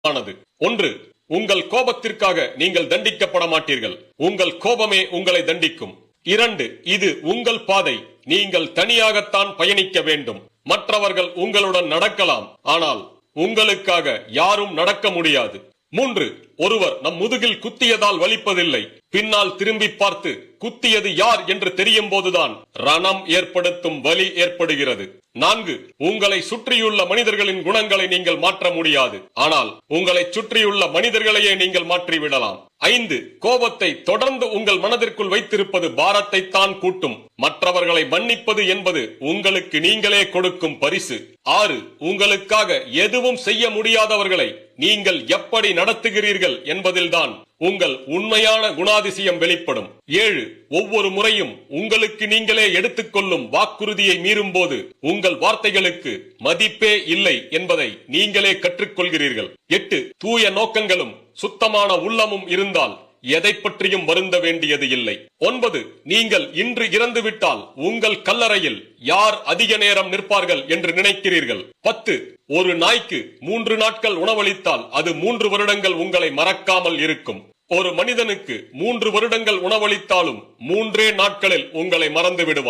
ஆனது. 1. உங்கள் கோபத்திற்காக நீங்கள் தண்டிக்கப்பட மாட்டீர்கள். உங்கள் கோபமே உங்களை தண்டிக்கும். 2. இது உங்கள் பாதை. நீங்கள் தனியாகத்தான் பயணிக்க வேண்டும். மற்றவர்கள் உங்களுடன் நடக்கலாம், ஆனால் உங்களுக்காக யாரும் நடக்க முடியாது. 3. ஒருவர் நம் முதுகில் குத்தியதால் வலிப்பதில்லை. பின்னால் திரும்பி பார்த்து குத்தியது யார் என்று தெரியும் போதுதான் ரணம் ஏற்படுத்தும் வலி ஏற்படுகிறது. 4. உங்களை சுற்றியுள்ள மனிதர்களின் குணங்களை நீங்கள் மாற்ற முடியாது, ஆனால் உங்களை சுற்றியுள்ள மனிதர்களையே நீங்கள் மாற்றிவிடலாம். 5. கோபத்தை தொடர்ந்து உங்கள் மனதிற்குள் வைத்திருப்பது பாரத்தை தான் கூட்டும். மற்றவர்களை மன்னிப்பது என்பது உங்களுக்கு நீங்களே கொடுக்கும் பரிசு. 6. உங்களுக்காக எதுவும் செய்ய முடியாதவர்களை நீங்கள் எப்படி நடத்துகிறீர்கள் என்பதில்தான் உங்கள் உண்மையான குணாதிசயம் வெளிப்படும். 7. ஒவ்வொரு முறையும் உங்களுக்கு நீங்களே எடுத்துக்கொள்ளும் வாக்குறுதியை மீறும் போது உங்கள் வார்த்தைகளுக்கு மதிப்பே இல்லை என்பதை நீங்களே கற்றுக்கொள்கிறீர்கள். 8. தூய நோக்கங்களும் சுத்தமான உள்ளமும் இருந்தால் எதை பற்றியும் வருந்த வேண்டியது இல்லை. 9. நீங்கள் இன்று இறந்துவிட்டால் உங்கள் கல்லறையில் யார் அதிக நேரம் நிற்பார்கள் என்று நினைக்கிறீர்கள். 10. ஒரு நாய்க்கு 3 நாட்கள் உணவளித்தால் அது 3 வருடங்கள் உங்களை மறக்காமல் இருக்கும். ஒரு மனிதனுக்கு 3 வருடங்கள் உணவளித்தாலும் 3 நாட்களில் உங்களை மறந்து விடுவார்.